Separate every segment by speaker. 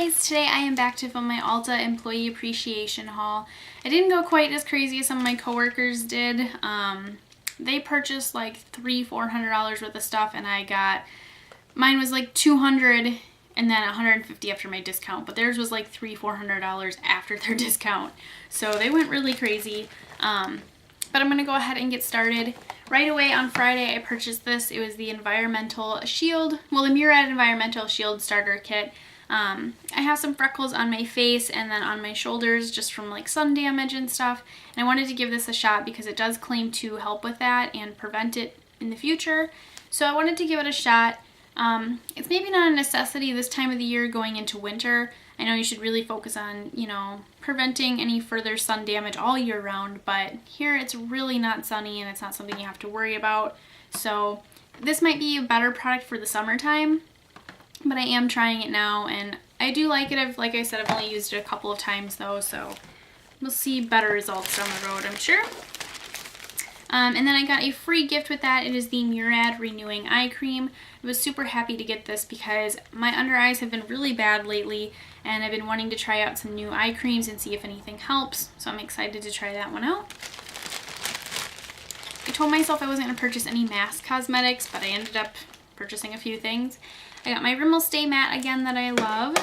Speaker 1: guys, today I am back to film my Ulta Employee Appreciation Haul. I didn't go quite as crazy as some of my coworkers did. They purchased like $300–400 worth of stuff and mine was like $200 and then $150 after my discount, but theirs was like $300–400 after their discount. So they went really crazy. But I'm going to go ahead and get started. Right away on Friday I purchased this. It was the the Murad Environmental Shield Starter Kit. I have some freckles on my face and then on my shoulders just from like sun damage and stuff. And I wanted to give this a shot because it does claim to help with that and prevent it in the future. So I wanted to give it a shot. It's maybe not a necessity this time of the year going into winter. I know you should really focus on, preventing any further sun damage all year round, but here it's really not sunny and it's not something you have to worry about. So this might be a better product for the summertime, but I am trying it now and I do like it. Like I said, I've only used it a couple of times though, so we'll see better results down the road, I'm sure. And then I got a free gift with that. It is the Murad Renewing Eye Cream. I was super happy to get this because my under eyes have been really bad lately and I've been wanting to try out some new eye creams and see if anything helps. So I'm excited to try that one out. I told myself I wasn't going to purchase any mass cosmetics, but I ended up purchasing a few things. I got my Rimmel Stay Matte again that I love.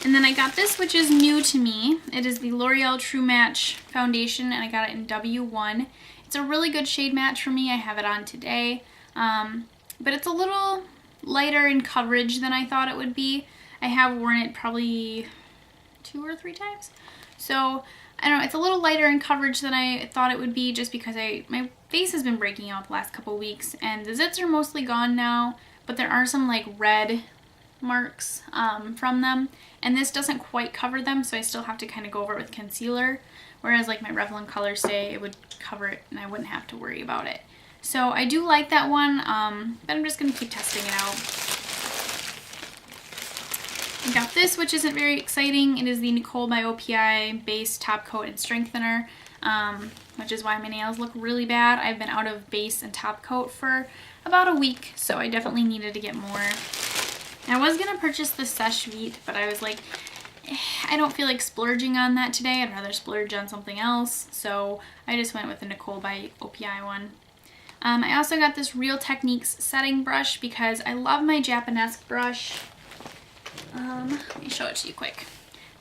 Speaker 1: And then I got this, which is new to me. It is the L'Oreal True Match Foundation, and I got it in W1. It's a really good shade match for me. I have it on today. But it's a little lighter in coverage than I thought it would be. I have worn it probably 2 or 3 times. So, I don't know, it's a little lighter in coverage than I thought it would be just because my face has been breaking out the last couple weeks. And the zits are mostly gone now, but there are some like red marks from them, and this doesn't quite cover them, so I still have to kind of go over it with concealer, whereas like my Revlon Color Stay, it would cover it and I wouldn't have to worry about it. So I do like that one, but I'm just going to keep testing it out. I got this, which isn't very exciting. It is the Nicole by OPI Base Top Coat and Strengthener, which is why my nails look really bad. I've been out of base and top coat for about a week, so I definitely needed to get more. I was going to purchase the Seche Vite, but I was like, I don't feel like splurging on that today. I'd rather splurge on something else. So I just went with the Nicole by OPI one. I also got this Real Techniques setting brush because I love my Japanesque brush. Let me show it to you quick.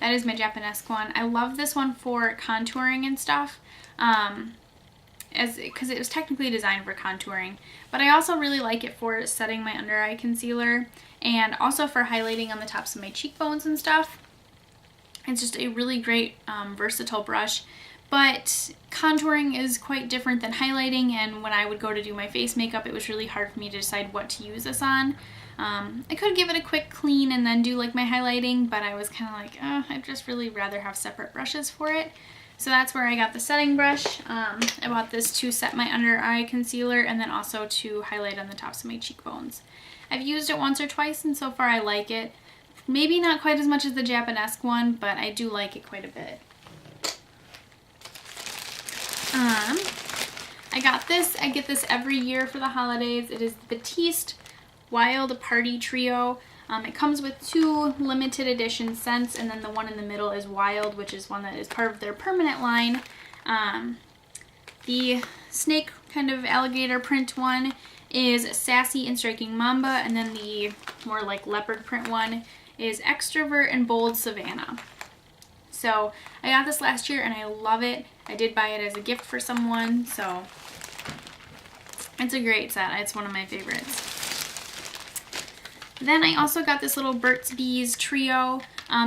Speaker 1: That is my Japanesque one. I love this one for contouring and stuff. Because it was technically designed for contouring, but I also really like it for setting my under eye concealer and also for highlighting on the tops of my cheekbones and stuff. It's just a really great versatile brush, but contouring is quite different than highlighting, and when I would go to do my face makeup, it was really hard for me to decide what to use this on. I could give it a quick clean and then do like my highlighting, but I was kind of like, I'd just really rather have separate brushes for it. So that's where I got the setting brush. I bought this to set my under eye concealer and then also to highlight on the tops of my cheekbones. I've used it once or twice and so far I like it. Maybe not quite as much as the Japanesque one, but I do like it quite a bit. I got this. I get this every year for the holidays. It is the Batiste Wild Party Trio. It comes with 2 limited edition scents, and then the one in the middle is Wild, which is one that is part of their permanent line. The snake kind of alligator print one is Sassy and Striking Mamba, and then the more like leopard print one is Extrovert and Bold Savannah. So I got this last year and I love it. I did buy it as a gift for someone, so it's a great set. It's one of my favorites. Then I also got this little Burt's Bees trio.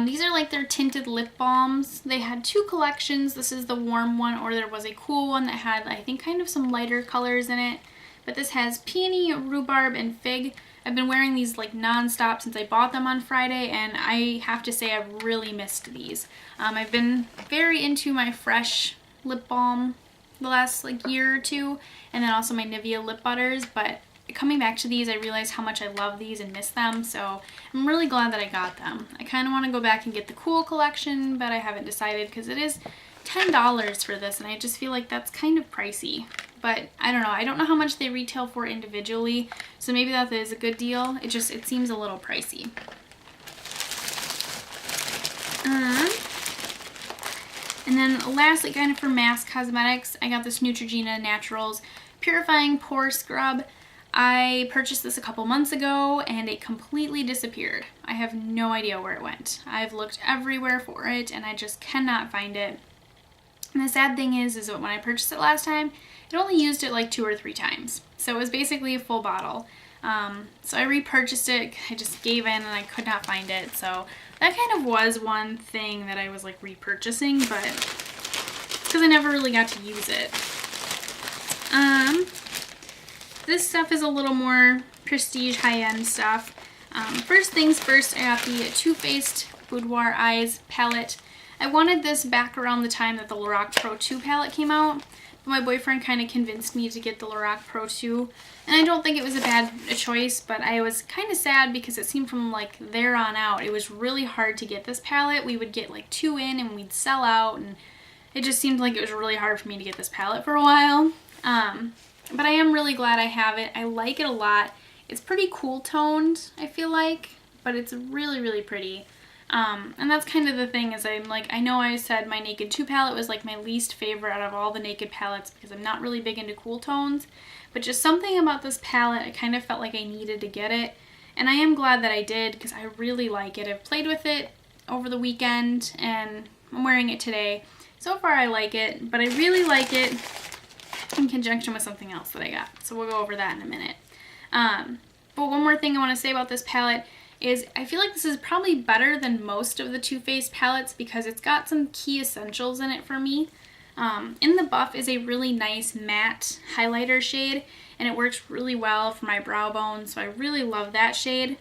Speaker 1: These are like their tinted lip balms. They had 2 collections. This is the warm one, or there was a cool one that had, I think, kind of some lighter colors in it. But this has peony, rhubarb, and fig. I've been wearing these like non-stop since I bought them on Friday, and I have to say I've really missed these. I've been very into my Fresh lip balm the last like year or 2, and then also my Nivea lip butters, but coming back to these, I realized how much I love these and miss them, so I'm really glad that I got them. I kind of want to go back and get the Cool collection, but I haven't decided because it is $10 for this, and I just feel like that's kind of pricey. But I don't know. I don't know how much they retail for individually, so maybe that is a good deal. It seems a little pricey. And then lastly, kind of for mass cosmetics, I got this Neutrogena Naturals Purifying Pore Scrub. I purchased this a couple months ago and it completely disappeared. I have no idea where it went. I've looked everywhere for it and I just cannot find it. And the sad thing is that when I purchased it last time, it only used it like 2 or 3 times. So it was basically a full bottle. So I repurchased it. I just gave in and I could not find it. So that kind of was one thing that I was like repurchasing, but because I never really got to use it. This stuff is a little more prestige, high-end stuff. First things first, I got the Too Faced Boudoir Eyes palette. I wanted this back around the time that the Lorac Pro 2 palette came out, but my boyfriend kind of convinced me to get the Lorac Pro 2, and I don't think it was a bad choice, but I was kind of sad because it seemed from like there on out, it was really hard to get this palette. We would get like 2 in and we'd sell out, and it just seemed like it was really hard for me to get this palette for a while. But I am really glad I have it. I like it a lot. It's pretty cool toned, I feel like, but it's really, really pretty. And that's kind of the thing is I'm like, I know I said my Naked 2 palette was like my least favorite out of all the Naked palettes because I'm not really big into cool tones, but just something about this palette, I kind of felt like I needed to get it. And I am glad that I did because I really like it. I've played with it over the weekend and I'm wearing it today. So far I like it, but I really like it in conjunction with something else that I got. So we'll go over that in a minute. But one more thing I want to say about this palette is I feel like this is probably better than most of the Too Faced palettes because it's got some key essentials in it for me. In the Buff is a really nice matte highlighter shade and it works really well for my brow bone, so I really love that shade.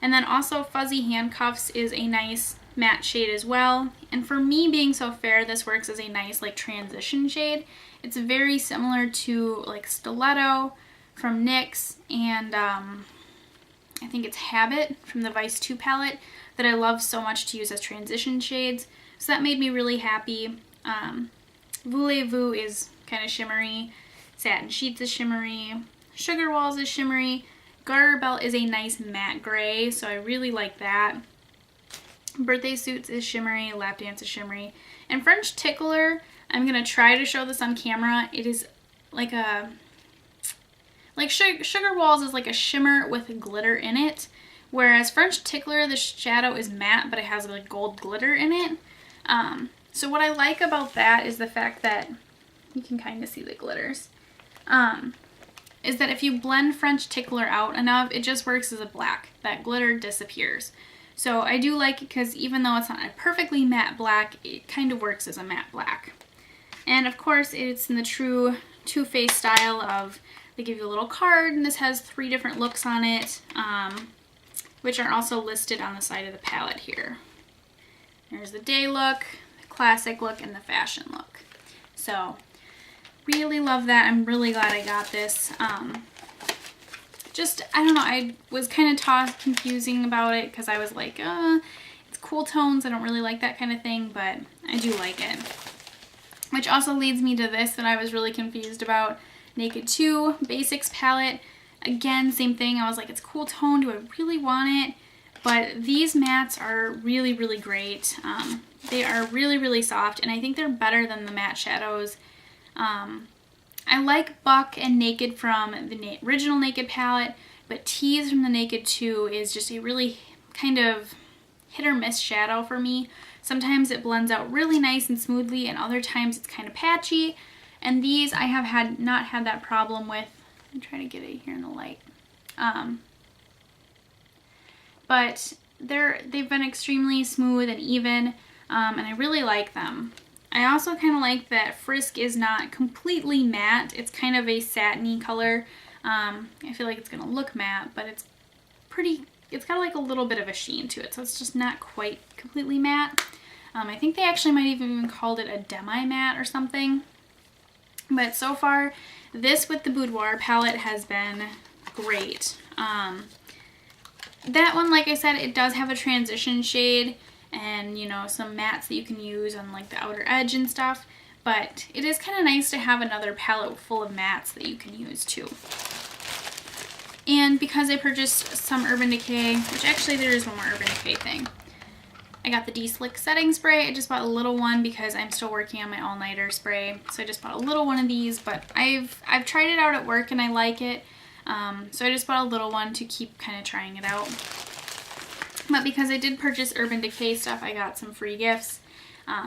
Speaker 1: And then also Fuzzy Handcuffs is a nice matte shade as well, and for me being so fair, this works as a nice like transition shade. It's very similar to like Stiletto from NYX and I think it's Habit from the Vice 2 palette that I love so much to use as transition shades, so that made me really happy. Voulez-Vous is kind of shimmery, Satin Sheets is shimmery, Sugar Walls is shimmery, Garter Belt is a nice matte gray, so I really like that. Birthday Suits is shimmery, Lap Dance is shimmery, and French Tickler, I'm going to try to show this on camera. It is like a, like Sugar Walls is like a shimmer with glitter in it, whereas French Tickler, the shadow is matte, but it has like gold glitter in it. So what I like about that is the fact that you can kind of see the glitters. Is that if you blend French Tickler out enough, it just works as a black. That glitter disappears. So I do like it because even though it's not a perfectly matte black, it kind of works as a matte black. And of course, it's in the true Too Faced style of they give you a little card, and this has 3 different looks on it, which are also listed on the side of the palette here. There's the day look, the classic look, and the fashion look. So really love that. I'm really glad I got this. Just, I don't know, I was kind of confusing about it because I was like, it's cool tones, I don't really like that kind of thing, but I do like it. Which also leads me to this that I was really confused about. Naked 2 Basics palette. Again, same thing, I was like, it's cool tone, do I really want it? But these mattes are really, really great. They are really, really soft, and I think they're better than the matte shadows. I like Buck and Naked from the original Naked palette, but Tease from the Naked 2 is just a really kind of hit or miss shadow for me. Sometimes it blends out really nice and smoothly, and other times it's kind of patchy. And these I have not had that problem with. I'm trying to get it here in the light. But they've been extremely smooth and even, and I really like them. I also kind of like that Frisk is not completely matte. It's kind of a satiny color. I feel like it's going to look matte, but it's got like a little bit of a sheen to it, so it's just not quite completely matte. I think they actually might have even called it a demi-matte or something. But so far, this with the Boudoir palette has been great. That one, like I said, it does have a transition shade and, you know, some mattes that you can use on like the outer edge and stuff. But it is kind of nice to have another palette full of mattes that you can use too. And because I purchased some Urban Decay, which actually there is one more Urban Decay thing. I got the De-Slick setting spray. I just bought a little one because I'm still working on my all-nighter spray. So I just bought a little one of these, but I've tried it out at work and I like it. So I just bought a little one to keep kind of trying it out. But because I did purchase Urban Decay stuff, I got some free gifts.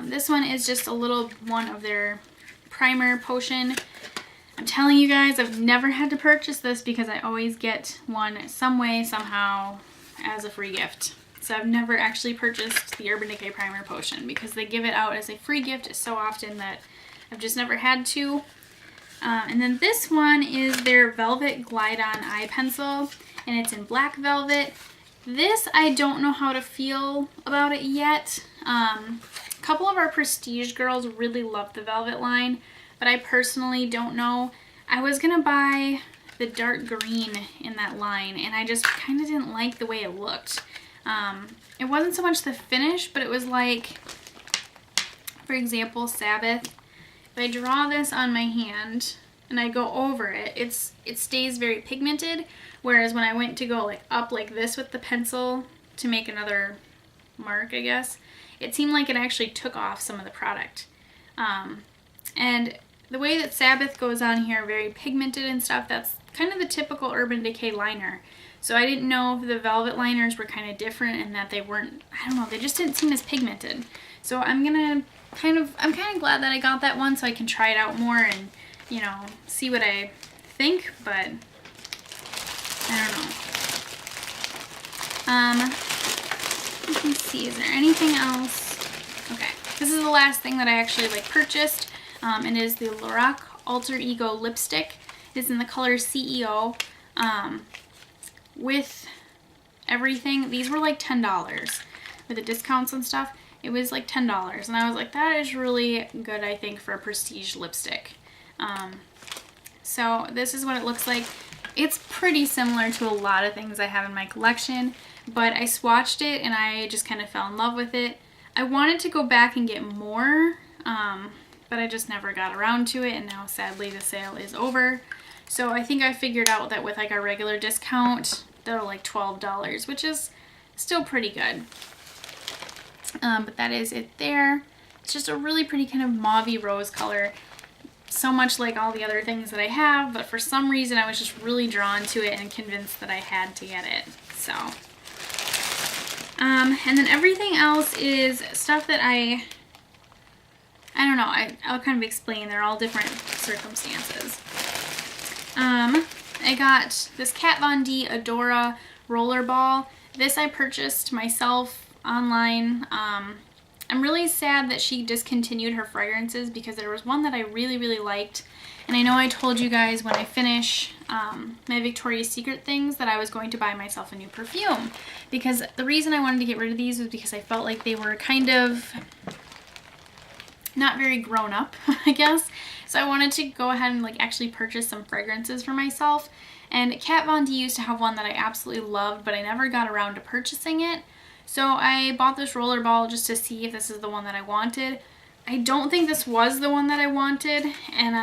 Speaker 1: This one is just a little one of their primer potion. I'm telling you guys, I've never had to purchase this because I always get one some way, somehow, as a free gift. So I've never actually purchased the Urban Decay Primer Potion because they give it out as a free gift so often that I've just never had to. And then this one is their Velvet Glide On Eye Pencil, and it's in black velvet. This, I don't know how to feel about it yet. A couple of our Prestige girls really love the Velvet line, but I personally don't know. I was gonna buy the dark green in that line, and I just kind of didn't like the way it looked. It wasn't so much the finish, but it was like, for example, Sabbath. If I draw this on my hand and I go over it, it stays very pigmented, whereas when I went to go like up like this with the pencil to make another mark, I guess, it seemed like it actually took off some of the product. And the way that Sabbath goes on here, very pigmented and stuff, that's kind of the typical Urban Decay liner. So I didn't know if the velvet liners were kind of different and that they weren't, I don't know, they just didn't seem as pigmented. So I'm kind of glad that I got that one so I can try it out more and, you know, see what I think, but I don't know. Let me see, is there anything else? Okay, this is the last thing that I actually purchased. It is the Lorac Alter Ego lipstick. It's in the color CEO. With everything, these were like $10 with the discounts and stuff. It was like $10, and I was like, that is really good, I think, for a Prestige lipstick. So this is what it looks like. It's pretty similar to a lot of things I have in my collection, but I swatched it and I just kind of fell in love with it. I wanted to go back and get more, but I just never got around to it, and now sadly the sale is over. So I think I figured out that with like a regular discount, they're like $12, which is still pretty good. But that is it there. It's just a really pretty kind of mauvey rose color. So much like all the other things that I have, but for some reason I was just really drawn to it and convinced that I had to get it. So, and then everything else is stuff that I don't know, I'll kind of explain. They're all different circumstances. I got this Kat Von D Adora roller ball. This I purchased myself online. I'm really sad that she discontinued her fragrances because there was one that I really, really liked. And I know I told you guys when I finish my Victoria's Secret things that I was going to buy myself a new perfume. Because the reason I wanted to get rid of these was because I felt like they were kind of not very grown up, I guess. So I wanted to go ahead and like actually purchase some fragrances for myself. And Kat Von D used to have one that I absolutely loved, but I never got around to purchasing it. So I bought this roller ball just to see if this is the one that I wanted. I don't think this was the one that I wanted, and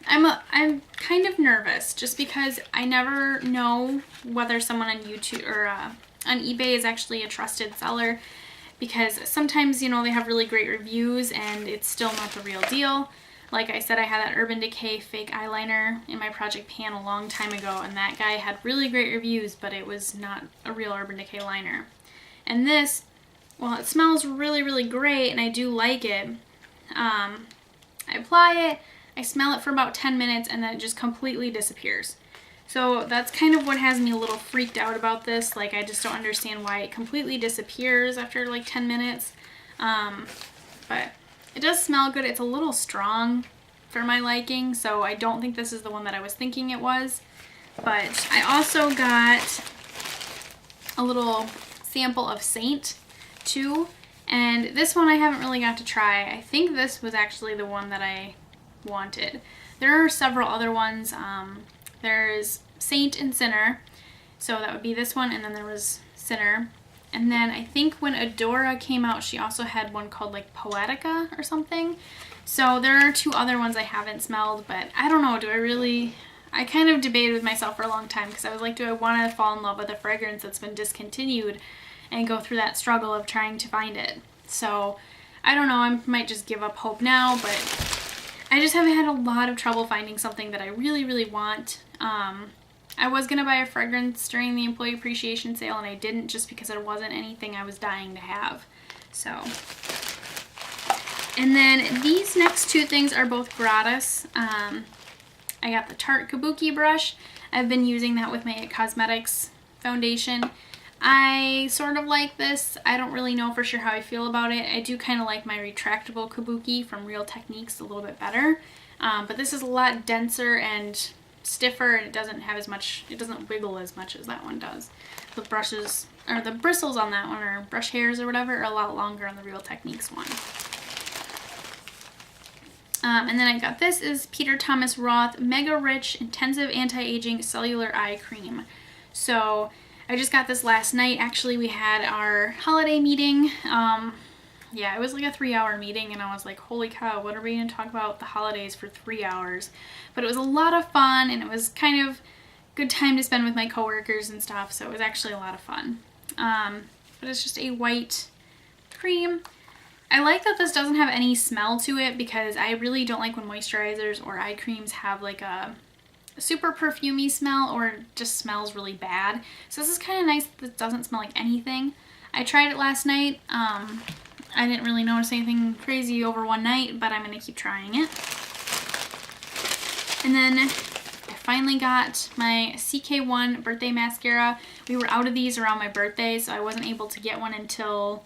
Speaker 1: I'm kind of nervous just because I never know whether someone on YouTube or on eBay is actually a trusted seller, because sometimes, you know, they have really great reviews and it's still not the real deal. Like I said, I had that Urban Decay fake eyeliner in my project pan a long time ago, and that guy had really great reviews, but it was not a real Urban Decay liner. And this, well, it smells really, really great, and I do like it. I apply it, I smell it for about 10 minutes, and then it just completely disappears. So that's kind of what has me a little freaked out about this. Like, I just don't understand why it completely disappears after like 10 minutes. But it does smell good. It's a little strong for my liking, so I don't think this is the one that I was thinking it was. But I also got a little sample of Saint too, and this one I haven't really got to try. I think this was actually the one that I wanted. There are several other ones. There's Saint and Sinner, so that would be this one, and then there was Sinner. And then I think when Adora came out, she also had one called like Poetica or something. So there are two other ones I haven't smelled, but I don't know, I kind of debated with myself for a long time because I was like, do I want to fall in love with a fragrance that's been discontinued and go through that struggle of trying to find it. So I don't know, I might just give up hope now, but I just have had a lot of trouble finding something that I really, really want. I was going to buy a fragrance during the employee appreciation sale, and I didn't, just because there wasn't anything I was dying to have. So, and then these next two things are both gratis. I got the Tarte Kabuki brush. I've been using that with my IT Cosmetics foundation. I sort of like this. I don't really know for sure how I feel about it. I do kind of like my retractable Kabuki from Real Techniques a little bit better. But this is a lot denser and stiffer, and it doesn't have as much, it doesn't wiggle as much as that one does. The brushes, or the bristles on that one, or brush hairs or whatever, are a lot longer on the Real Techniques one. And then I got this is Peter Thomas Roth Mega Rich Intensive Anti-Aging Cellular Eye Cream. So I just got this last night. Actually, we had our holiday meeting. Yeah, it was like a 3-hour meeting, and I was like, holy cow, what are we going to talk about the holidays for 3 hours? But it was a lot of fun, and it was kind of good time to spend with my coworkers and stuff, so it was actually a lot of fun. But it's just a white cream. I like that this doesn't have any smell to it, because I really don't like when moisturizers or eye creams have like a super perfumey smell or just smells really bad. So this is kind of nice that it doesn't smell like anything. I tried it last night. I didn't really notice anything crazy over one night, but I'm going to keep trying it. And then I finally got my CK1 birthday mascara. We were out of these around my birthday, so I wasn't able to get one until,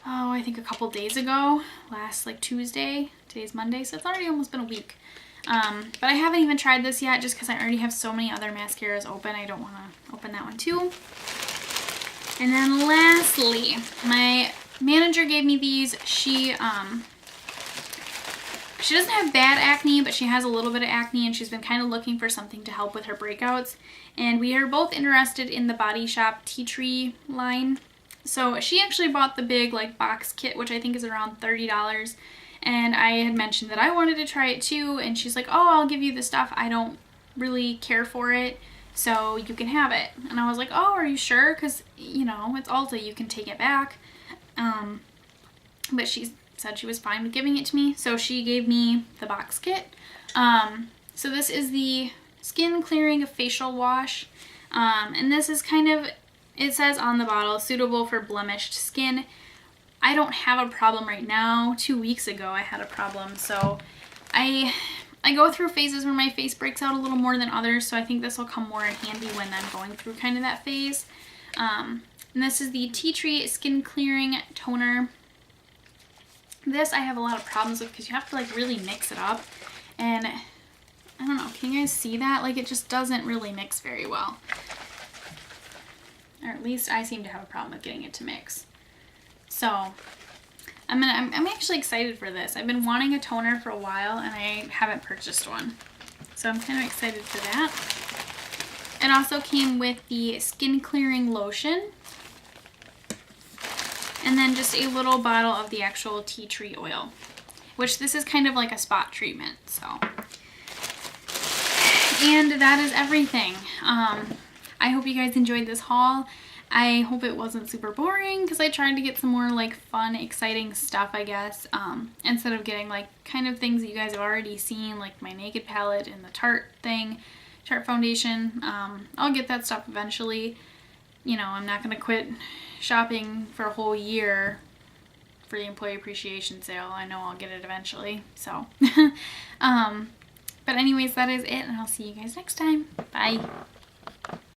Speaker 1: oh, I think a couple days ago. Last like Tuesday. Today's Monday, so it's already almost been a week. But I haven't even tried this yet, just because I already have so many other mascaras open. I don't want to open that one too. And then lastly, my manager gave me these. She doesn't have bad acne, but she has a little bit of acne, and she's been kind of looking for something to help with her breakouts. And we are both interested in the Body Shop Tea Tree line. So she actually bought the big like box kit, which I think is around $30. And I had mentioned that I wanted to try it too, and she's like, oh, I'll give you the stuff. I don't really care for it, so you can have it. And I was like, oh, are you sure? Because, you know, it's Ulta, you can take it back. But she said she was fine with giving it to me, so she gave me the box kit. So this is the Skin Clearing Facial Wash, and this is kind of, it says on the bottle, suitable for blemished skin. I don't have a problem right now. 2 weeks ago I had a problem, so I go through phases where my face breaks out a little more than others, so I think this will come more in handy when I'm going through kind of that phase. And this is the Tea Tree Skin Clearing Toner. This I have a lot of problems with, because you have to like really mix it up, and I don't know, can you guys see that? Like, it just doesn't really mix very well. Or at least I seem to have a problem with getting it to mix. So I'm actually excited for this. I've been wanting a toner for a while, and I haven't purchased one. So I'm kind of excited for that. It also came with the Skin Clearing Lotion. And then just a little bottle of the actual tea tree oil, which this is kind of like a spot treatment, so. And that is everything. I hope you guys enjoyed this haul. I hope it wasn't super boring, because I tried to get some more like fun, exciting stuff, I guess, instead of getting like kind of things that you guys have already seen, like my Naked palette and the Tarte thing, Tarte foundation. I'll get that stuff eventually. You know, I'm not going to quit shopping for a whole year for the employee appreciation sale. I know I'll get it eventually, so. But anyways, that is it, and I'll see you guys next time. Bye.